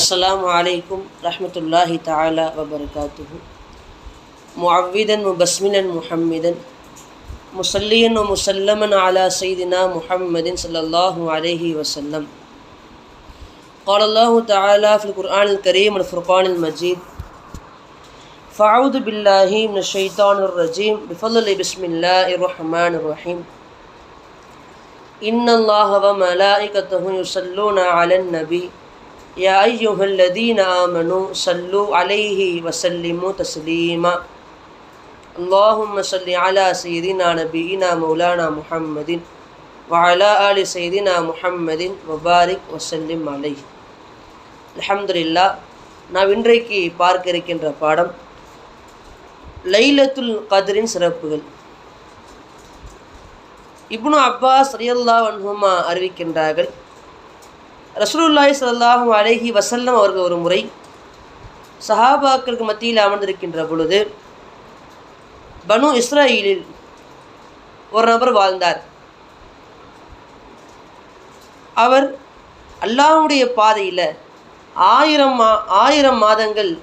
السلام عليكم ورحمة الله تعالى وبركاته. معوذا مبسملا محمدا مصليا ومسلما على سيدنا محمد صلى الله عليه وسلم. قال الله تعالى في القرآن الكريم والفرقان المجيد: فأعوذ بالله من الشيطان الرجيم بفضل بسم الله الرحمن الرحيم. إن الله وملائكته يصلون على النبي يا أيها الذين آمنوا صلوا عليه وسلموا تسليما. اللهم صل على سيدنا نبينا مولانا محمد وعلى آل سيدنا محمد وبارك وسلم عليه. அல்ஹம்துலில்லாஹ். நாம் இன்றைக்கு பார்க்க இருக்கின்ற பாடம் லைலத்துல் கத்ரின் சிறப்புகள். இப்னு அப்பாஸ் ரலியல்லாஹு அன்ஹுமா அறிவிக்கின்றார்கள், ரசூலுல்லாஹி ஸல்லல்லாஹு அலைஹி வஸல்லம் அவர்கள் ஒரு முறை சஹாபாக்களுக்கு மத்தியில் அமர்ந்திருக்கின்ற பொழுது பனு இஸ்ராயீலில் ஒரு நபர் வாழ்ந்தார். அவர் அல்லாஹ்வுடைய பாதையில் 1000 மாதங்கள்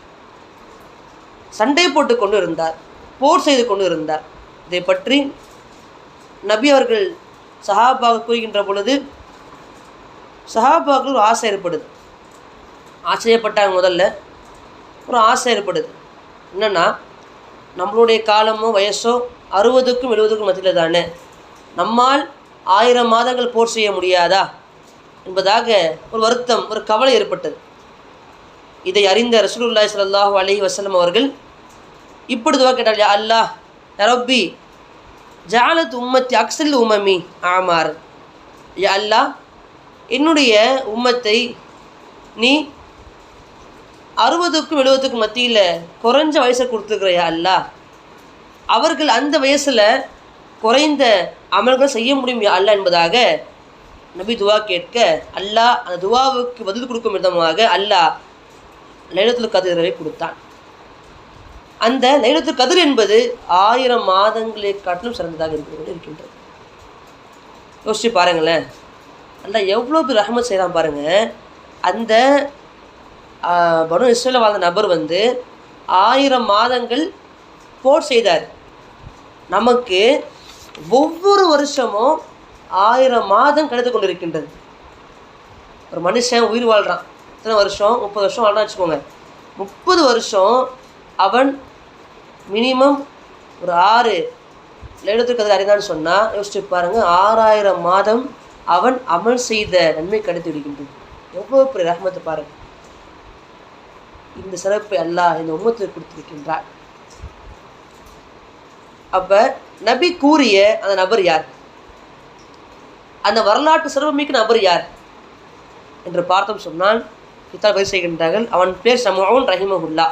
சண்டை போட்டு கொண்டு இருந்தார், போர் செய்து கொண்டு இருந்தார். இதை பற்றி நபி அவர்கள் சஹாபாக்கள் கூறுகின்ற பொழுது சஹாபாக்கள் ஒரு ஆசை ஏற்படுது. ஆச்சரியப்பட்டாங்க. முதல்ல ஒரு ஆசை ஏற்படுது. என்னென்னா, நம்மளுடைய காலமோ வயசோ 60க்கும் 70க்கும் மத்தியில் தானே, நம்மால் 1000 மாதங்கள் போர் செய்ய முடியாதா என்பதாக ஒரு வருத்தம், ஒரு கவலை ஏற்பட்டது. இதை அறிந்த ரசூலுல்லாஹி ஸல்லல்லாஹு அலைஹி வஸல்லம் அவர்கள் இப்படி துவா கேட்டால்: யா அல்லாஹ், யா ரப்பி ஜஅலத் உம்மத்தி அக்ஸல் உம்மமி ஆமார். யா அல்லாஹ், என்னுடைய உம்மத்தை நீ 60க்கும் 70க்கும் மத்தியில் குறைஞ்ச வயசை கொடுத்துருக்குறையா அல்லாஹ், அவர்கள் அந்த வயசில் குறைந்த அமல்கள் செய்ய முடியும் யா அல்லாஹ் என்பதாக நபி துவா கேட்க, அல்லாஹ் அந்த துவாவுக்கு பதில் கொடுக்கும் விதமாக அல்லாஹ் லைலத்துல் கத்ரை கொடுத்தான். அந்த லைலத்துல் கத்ர் என்பது 1000 மாதங்களை காட்டிலும் சிறந்ததாக இருக்கின்றது. யோசிச்சு பாருங்களேன், அல்லாஹ் எவ்வளோ பேர் ரஹ்மத் செய்கிறான் பாருங்கள். அந்த பனு இஸ்ராயீல் வாழ்ந்த நபர் 1000 மாதங்கள் போர் செய்தார். நமக்கு ஒவ்வொரு வருஷமும் 1000 மாதம் கிடைத்து கொண்டு இருக்கின்றது. ஒரு மனுஷன் உயிர் வாழ்கிறான், எத்தனை வருஷம்? 30 வருஷம் வாழ்றான்னு வச்சுக்கோங்க. 30 வருஷம் அவன் மினிமம் ஒரு 6 லைலத்துல் கத்ர் அறிந்தான்னு சொன்னால் யோசிச்சு பாருங்கள், 6000 மாதம் அவன் அமல் செய்த நன்மை கிடைத்து விடுகின்றது. எவ்வளோ பெரிய ரஹ்மத்தை பாருங்கள். இந்த சிறப்பை அல்லாஹ் இந்த உம்மத்துக்கு கொடுத்திருக்கின்றார். அப்போ நபி கூறிய அந்த நபர் யார்? அந்த வரலாற்று சிறப்புமிக்க நபர் யார் என்று பார்த்தோம் சொன்னால் கிதாப் பதிவு செய்கின்றார்கள். அவன் பேர் ஷமூன் ரஹிமஹுல்லா.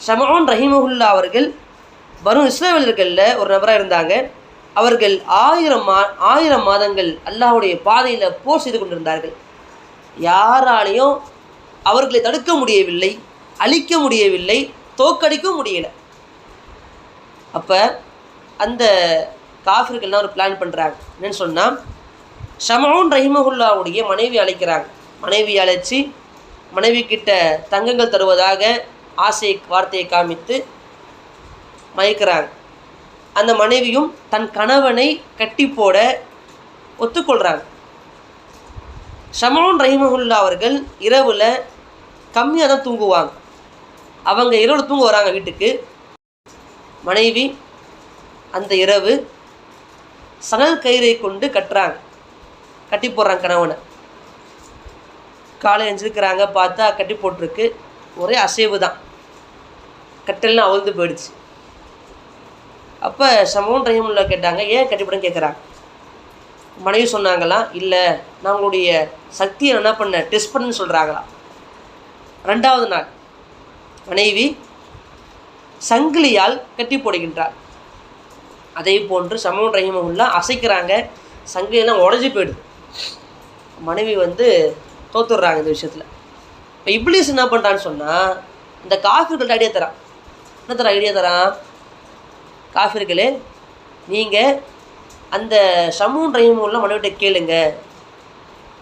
ஷமூன் ரஹிமஹுல்லா அவர்கள் பனு இஸ்ராயீலர்களில் ஒரு நபராக இருந்தாங்க. அவர்கள் 1000 மாதங்கள் அல்லாஹ்வுடைய பாதையில் போர் செய்து கொண்டிருந்தார்கள். யாராலையும் அவர்களை தடுக்க முடியவில்லை, அழிக்க முடியவில்லை, தோக்கடிக்கவும் முடியலை. அப்போ அந்த காஃபிர்கள்லாம் ஒரு பிளான் பண்ணுறாங்க. என்னென்னு சொன்னால், ஷமூன் ரஹிமஹுல்லாவுடைய மனைவி அழைக்கிறாங்க. மனைவி அழைச்சி மனைவி கிட்ட தங்கங்கள் தருவதாக ஆசை வார்த்தையை காமித்து மயக்கிறாங்க. அந்த மனைவியும் தன் கணவனை கட்டி போட ஒத்துக்கொள்கிறாங்க. ஷமூன் ரஹிமஹுல்லா அவர்கள் இரவில் கம்மியாக தான் தூங்குவாங்க. அவங்க இரவில் தூங்க வராங்க வீட்டுக்கு. மனைவி அந்த இரவு சணல் கயிறை கொண்டு கட்டி போடுறாங்க கணவனை. காலை எழுந்திருக்கிறாங்க, பார்த்தா கட்டி போட்டிருக்கு. ஒரே அசைவு தான், கட்டெல்லாம் அவிழ்ந்து போயிடுச்சு. அப்போ ஷமூன் ரஹிமஹுல்லா கேட்டாங்க, ஏன் கட்டிப்படன்னு கேட்குறாங்க. மனைவி சொன்னாங்களாம், இல்லை நான் உங்களுடைய சக்தியை என்ன பண்ண டெஸ்ட் பண்ணுன்னு சொல்கிறாங்களாம். 2வது நாள் மனைவி சங்கிலியால் கட்டி போடுகின்றார். அதே போன்று ஷமூன் ரஹிமஹுல்லா அசைக்கிறாங்க, சங்கிலியெல்லாம் உடஞ்சி போயிடுது. மனைவி தோத்துடுறாங்க இந்த விஷயத்தில். இப்போ இப்லீஸ் என்ன பண்ணுறான்னு சொன்னால், இந்த காஃபிர்கள்ட்ட ஐடியா தரான். என்ன ஐடியா தரான்? காஃபிர்களே, நீங்கள் அந்த ஷமூன் ரஹிமஹுல்லா மனைவிட்ட கேளுங்க,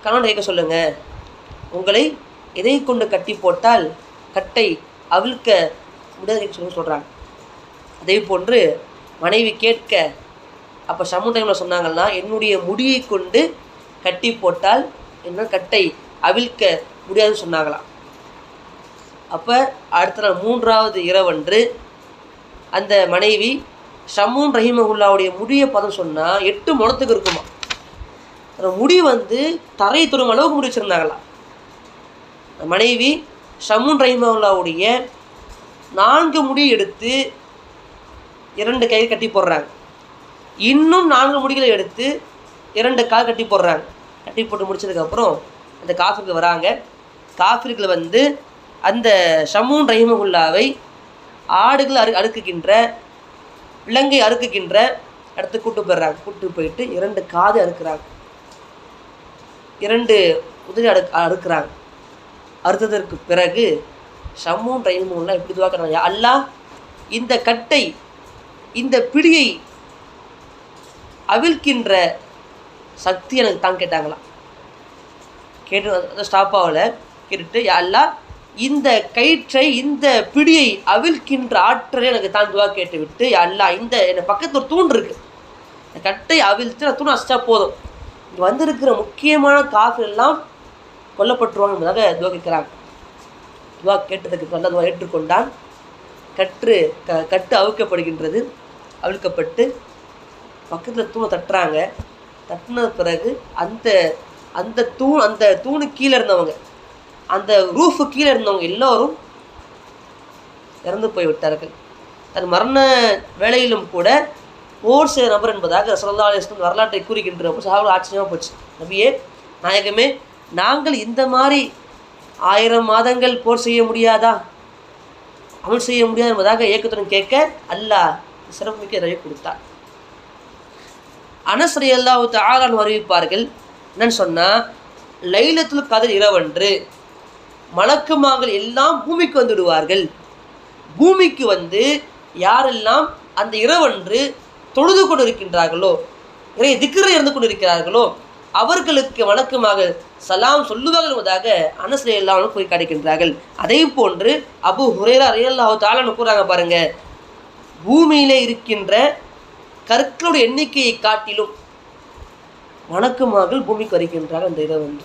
கணவன் கேட்க சொல்லுங்கள், உங்களை எதை கொண்டு கட்டி போட்டால் கட்டை அவிழ்க்க முடியாது சொல்கிறாங்க. அதே போன்று மனைவி கேட்க, அப்போ ஷமூன் ரஹிமஹுல்லா சொன்னாங்கன்னா, என்னுடைய முடியை கொண்டு கட்டி போட்டால் என்ன கட்டை அவிழ்க்க முடியாதுன்னு சொன்னாங்களாம். அப்போ அடுத்த நாள் 3வது இரவன்று அந்த மனைவி ஷமூன் ரஹிமஹுல்லாவுடைய முடியை பதம் சொன்னால் 8 முழத்துக்கு இருக்குமா. அந்த முடி தரையை தொடும் அளவுக்கு முடி வச்சுருந்தாங்களாம். மனைவி ஷமூன் ரஹிமஹுல்லாவுடைய 4 முடியை எடுத்து 2 கையில் கட்டி போடுறாங்க. இன்னும் 4 முடிகளை எடுத்து 2 கால் கட்டி போடுறாங்க. கட்டி போட்டு முடிச்சதுக்கப்புறம் அந்த காஃபிர்கள் வராங்க. காஃபிர்கள் அந்த ஷமூன் ரஹிமஹுல்லாவை ஆடுகள் அறுக்குகின்ற, விலங்கை அறுக்குகின்ற இடத்துக்கு கூட்டு போயிடுறாங்க. கூட்டு போயிட்டு 2 காது அறுக்கிறாங்க, 2 உதவி அறுக்கிறாங்க. அறுத்ததற்கு பிறகு ஷமூன் ரஹிமஹுல்லா எப்படி துவாக்குறாங்க, அல்லாஹ் இந்த கட்டை, இந்த பிடியை அவிழ்க்கின்ற சக்தி எனக்கு தான் கேட்டாங்களாம். கேட்டு ஸ்டாப் ஆகல. கேட்டுட்டு, அல்லாஹ் இந்த கயிற்றை, இந்த பிடியை அவிழ்க்கின்ற ஆற்றலை எனக்கு தான் துவா கேட்டு விட்டு, அல்லாஹ் இந்த என் பக்கத்தில் ஒரு தூண் இருக்குது, இந்த கட்டை அவிழ்த்து நான் தூண் அசிச்சா போதும், இங்கே வந்திருக்கிற முக்கியமான காஃபிர் எல்லாம் கொல்லப்பட்டுருவாங்க என்பதாக துவா கேட்குறாங்க. துவா கேட்டதுக்கு நல்ல துவா ஏற்றுக்கொண்டான். கட்டு அவிழ்க்கப்படுகின்றது. அவிழ்க்கப்பட்டு பக்கத்தில் தூணை தட்டுறாங்க. தட்டினது பிறகு அந்த தூணுக்கு கீழே இருந்தவங்க, அந்த ரூஃபு கீழே இருந்தவங்க எல்லோரும் இறந்து போய்விட்டார்கள். தன் மரண வேளையிலும் கூட போர் செய்த நபர் என்பதாக ஸல்லல்லாஹு அலைஹி வஸல்லம் வரலாற்றை கூறுகின்றப்போ சஹாபாக்கள் ஆச்சரியமாக போச்சு. நபியே நாயகமே, நாங்கள் இந்த மாதிரி 1000 மாதங்கள் போர் செய்ய முடியாதா, அமல் செய்ய முடியாது என்பதாக ஏக்கத்துடன் கேட்க அல்லாஹ் சிறப்புமிக்க நிறைய கொடுத்தார். அனஸ் ரலியல்லாஹு தஆலா அன்ஹு அறிவிப்பார்கள், என்னன்னு சொன்னால், லைலத்துல் கத்ர் இரவன்று மலக்குமார்கள் எல்லாம் பூமிக்கு வந்துடுவார்கள். பூமிக்கு யாரெல்லாம் அந்த இரவன்று தொழுது கொண்டு இருக்கின்றார்களோ, இறை திக்ரை இருந்து கொண்டு இருக்கிறார்களோ, அவர்களுக்கு மலக்குமார்கள் சலாம் சொல்லுவார்கள் என்பதாக அனஸ் ரலியல்லாஹு அன்ஹு கூறி காட்டுகின்றார்கள். அதே போன்று அபூ ஹுரைரா ரலியல்லாஹு தஆலா அன்ஹு கூறாங்க பாருங்க, பூமியிலே இருக்கின்ற கற்களுடைய எண்ணிக்கையை காட்டிலும் மலக்குமார்கள் பூமிக்கு வருகின்றார்கள். அந்த இரவன்று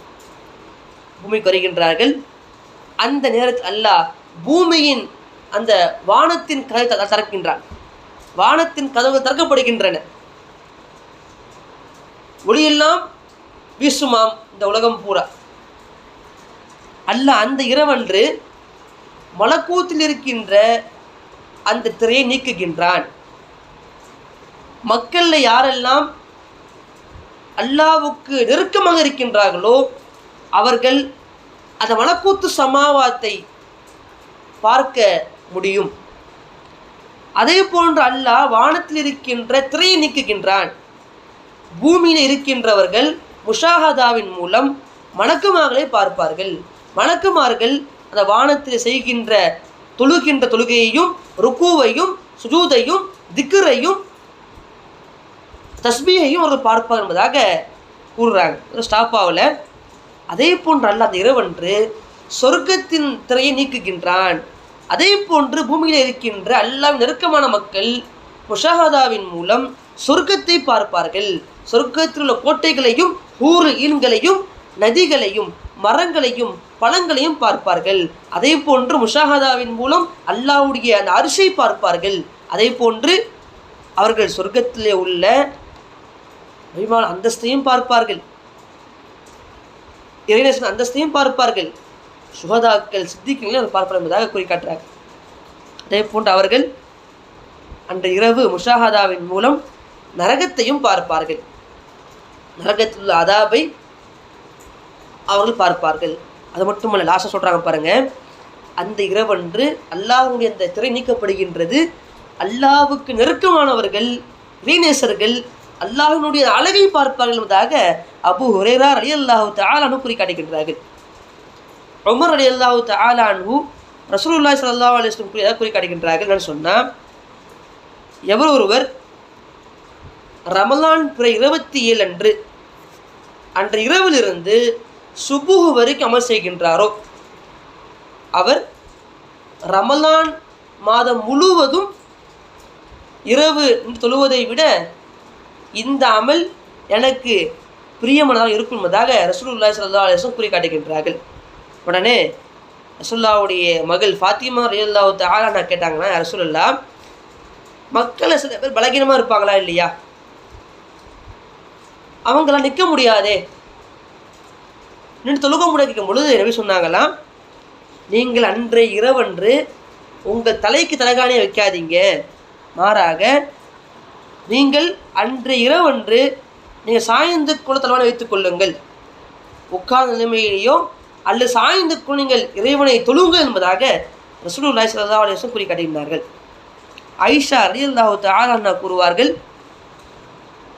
பூமிக்கு வருகின்றார்கள். அந்த நேரத்தில் அல்லாஹ் பூமியின் அந்த வானத்தின் கதவை திறக்கின்றான். வானத்தின் கதவுகள் திறக்கப்படுகின்றன. ஒளியெல்லாம் வீசுமாம் இந்த உலகம் பூரா. அல்லாஹ் அந்த இரவன்று மலக்கூத்தில் இருக்கின்ற அந்த திரையை நீக்குகின்றான். மக்களில் யாரெல்லாம் அல்லாஹ்வுக்கு நெருக்கமாக இருக்கின்றார்களோ அவர்கள் அந்த மலக்கூத்து சமாவாத்தை பார்க்க முடியும். அதே போன்று அல்லாஹ் வானத்தில் இருக்கின்ற திரையை நீக்குகின்றான். பூமியில் இருக்கின்றவர்கள் முஷாஹதாவின் மூலம் மலக்குமார்களை பார்ப்பார்கள். மலக்குமார்கள் அந்த வானத்தில் செய்கின்ற தொழுகையையும் ருக்கூவையும் சுஜூதையும் திக்ரையும் தஸ்பீஹையும் அவர்கள் பார்ப்பார்கள் என்பதாக கூறுறாங்க. ஸ்டாப் ஆகல. அதே போன்று அல்லாஹ் அந்த இரவன்று சொர்க்கத்தின் திரையை நீக்குகின்றான். அதே போன்று பூமியில் இருக்கின்ற அல்லாஹ்வின் நெருக்கமான மக்கள் முஷாஹதாவின் மூலம் சொர்க்கத்தை பார்ப்பார்கள். சொர்க்கத்தில் உள்ள கோட்டைகளையும் ஹூர் ஈன்களையும் நதிகளையும் மரங்களையும் பழங்களையும் பார்ப்பார்கள். அதே போன்று முஷாஹதாவின் மூலம் அல்லாஹ்வுடைய அந்த அரிசை பார்ப்பார்கள். அதே போன்று அவர்கள் சொர்க்கத்திலே உள்ள அந்தஸ்தையும் பார்ப்பார்கள், இறைநேசன் அந்தஸ்தையும் பார்ப்பார்கள், சுஹதாக்கள் சித்திகளையும் அவர் பார்ப்பார் என்பதாக கூறி காட்டுறாங்க. அதே போன்று அவர்கள் அன்று இரவு முஷாஹதாவின் மூலம் நரகத்தையும் பார்ப்பார்கள். நரகத்தில் உள்ள அதாபை அவர்கள் பார்ப்பார்கள். அது மட்டுமல்ல, லாஸ்ட்டாக சொல்கிறாங்க பாருங்கள், அந்த இரவன்று அல்லாஹ்வுடைய அந்த திரை நீக்கப்படுகின்றது. அல்லாஹ்வுக்கு நெருக்கமானவர்கள், இறைநேசர்கள் அல்லாஹ்வினுடைய அழகை பார்ப்பார்கள் என்பதாக அபூ ஹுரைரா ரலியல்லாஹு தஆலா அன்ஹு கூறி காட்டுகின்றார்கள். உமர் ரலியல்லாஹு தஆலா அன்ஹு ரசூலுல்லாஹி ஸல்லல்லாஹு அலைஹி வஸல்லம் கூறி காட்டுகின்றார்கள். என்னன்னு சொன்னால், எவர் ஒருவர் ரமலான் பிறை 27 அன்று அன்று இரவிலிருந்து சுபுஹ் வரைக்கும் அமல் செய்கின்றாரோ, அவர் ரமலான் மாதம் முழுவதும் இரவு தொழுவதை விட இந்த அமல் எனக்கு பிரியமானதாக இருக்கும் என்பதாக ரசூலுல்லாஹி ஸல்லல்லாஹு அலைஹி வஸல்லம் கூறி காட்டுகின்றார்கள். உடனே ரசூலுல்லாஹ்வுடைய மகள் ஃபாத்திமா ரலியல்லாஹு தஆலா நான் கேட்டாங்கன்னா, ரசூலுல்லாஹ், மக்கள் சில பேர் பலகீனமாக இருப்பாங்களா இல்லையா, அவங்களாம் நிற்க முடியாதே, நின்று தொழுக முடியாது கேட்கும் பொழுது நபி சொன்னாங்களாம், நீங்கள் அன்றைய இரவன்று உங்கள் தலைக்கு தலைகாணியை வைக்காதீங்க, மாறாக நீங்கள் அன்றைய இரவன்று நீங்கள் சாய்ந்து கூட தலைவாணி வைத்துக் கொள்ளுங்கள், உட்கார்ந்த நிலைமையிலேயோ அல்லது சாய்ந்து கூட நீங்கள் இறைவனை தொழுங்கள் என்பதாக ரசூலுல்லாஹி ஸல்லல்லாஹு அலைஹி வஸல்லம் கூறி காட்டுகின்றார்கள். ஆயிஷா ரலியல்லாஹு தஆலா அன்ஹா கூறுவார்கள்,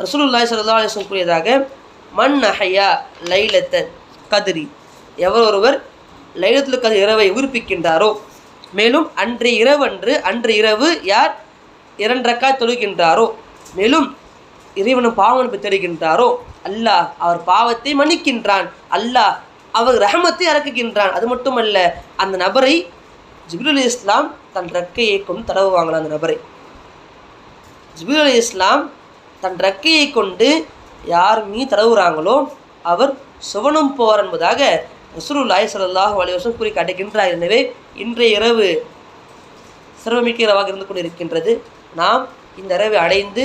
ரசூலுல்லாஹி ஸல்லல்லாஹு அலைஹி வஸல்லம் கூறியதாக, மன் அஹ்யா லைலத்த கத்ரி, எவர் ஒருவர் லைலத்துல் கத்ர் இரவை உயிர்ப்பிக்கின்றாரோ, மேலும் அன்றைய இரவு யார் 2 ரக்காத் தொழுகின்றாரோ, மேலும் இறைவனும் பாவம் பெற்றிருக்கின்றாரோ, அல்லாஹ் அவர் பாவத்தை மன்னிக்கின்றான், அல்லாஹ் அவர் ரஹமத்தை இறக்குகின்றான். அது மட்டுமல்ல, அந்த நபரை ஜிப்ரீல் அலைஹிஸ்ஸலாம் தன் ரெக்கையை கொண்டு தடவுவாங்களாம். அந்த நபரை ஜிப்ரீல் அலைஹிஸ்ஸலாம் தன் ரெக்கையை கொண்டு யார் மீ தடவுறாங்களோ அவர் சுவனம் போவார் என்பதாக ரசூலுல்லாஹி ஸல்லல்லாஹு அலைஹி வஸல்லம் கூறி காட்டுகின்றார். எனவே இன்றைய இரவு சிறப்புமிக்க இரவாக இருந்து கொண்டிருக்கின்றது. நாம் இந்த இரவை அடைந்து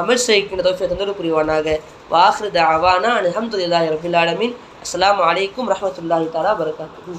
அமல் செய்கின்ற தௌஃபீக் தந்தருள் புரிவானாக. வாஹிரு தஅவானா அல்ஹம்துலில்லாஹி ரப்பில் ஆலமீன். அஸ்ஸலாமு அலைக்கும் ரஹ்மத்துல்லாஹி தஆலா வபரகாத்துஹு.